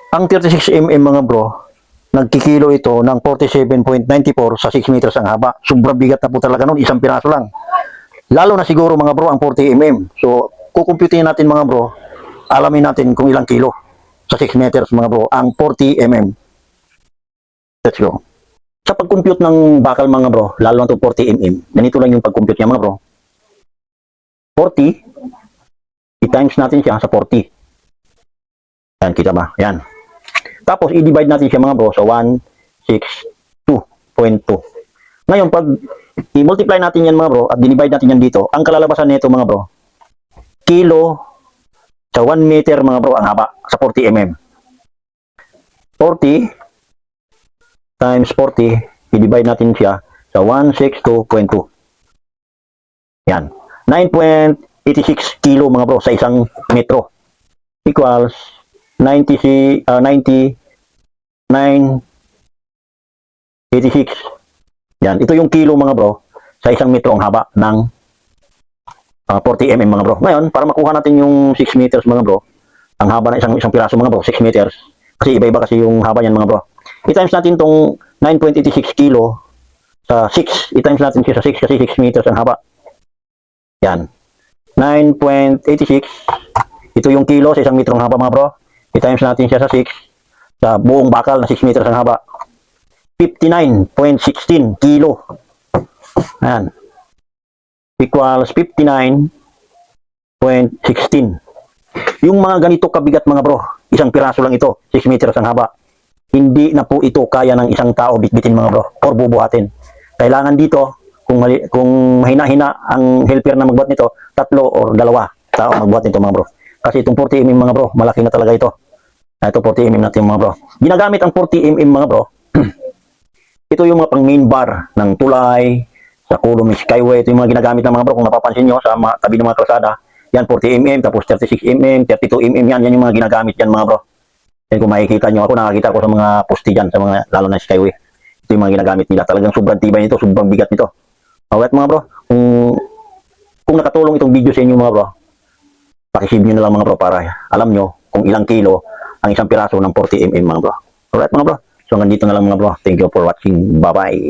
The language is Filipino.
Ang 36mm mga bro, nagkikilo ito ng 47.94 sa 6 meters ang haba. Sobrang bigat na po talaga nun, isang piraso lang. Lalo na siguro mga bro ang 40mm. So, kukumputin natin mga bro, alamin natin kung ilang kilo sa 6 meters mga bro, ang 40mm. Let's go. Sa pag-compute ng bakal mga bro, lalo na ito 40mm, ganito lang yung pag-compute niya mga bro. 40, i-times natin siya sa 40. Yan, kita ba? Yan. Tapos, i-divide natin siya mga bro sa 162.2. Ngayon, pag i-multiply natin yan mga bro, at dinivide natin yan dito, ang kalalabasan nito mga bro, kilo sa 1 meter mga bro, ang haba sa 40mm. 40 times 40, i-divide natin siya sa 162.2. Yan. 9.86 kilo mga bro sa isang metro. Equals 99.86. Yan. Ito yung kilo mga bro sa isang metro ang haba ng 40mm mga bro. Ngayon, para makuha natin yung 6 meters mga bro, ang haba ng isang piraso mga bro, 6 meters. Kasi iba-iba kasi yung haba yan mga bro. I-times natin tong 9.86 kilo sa 6. I-times natin siya sa 6 kasi 6 meters ang haba. Yan. 9.86. Ito yung kilo sa isang metro ang haba mga bro. I-times natin siya sa 6. Sa buong bakal na 6 meters ang haba. 59.16 kilo. Yan. Equals 59.16. Yung mga ganito kabigat mga bro, isang piraso lang ito, 6 meters ang haba. Hindi na po ito kaya ng isang tao bitbitin mga bro, or bubuhatin. Kailangan dito, kung mahina-hina ang helper na magbuhat nito, 3 or 2 tao magbuhat nito mga bro. Kasi itong 40mm mga bro, malaki na talaga ito. Ito 40mm natin mga bro. Ginagamit ang 40mm mga bro. Ito yung mga pang main bar ng tulay, sa Kulong Skyway. Ito yung mga ginagamit ng mga bro. Kung napapansin nyo sa tabi ng mga kalsada, yan 40mm, tapos 36mm, 32mm, yan yung mga ginagamit yan mga bro. Yan kung makikita nyo, ako nakakita ko sa mga poste dyan, sa mga, lalo na Skyway. Ito yung mga ginagamit nila. Talagang sobrang tibay nito, sobrang bigat nito. Alright mga bro, kung nakatulong itong video sa inyo mga bro, pakisave nyo na lang mga bro para alam nyo kung ilang kilo ang isang piraso ng 40mm mga bro. Alright mga bro, so hanggang dito na lang mga bro. Thank you for watching. Bye bye.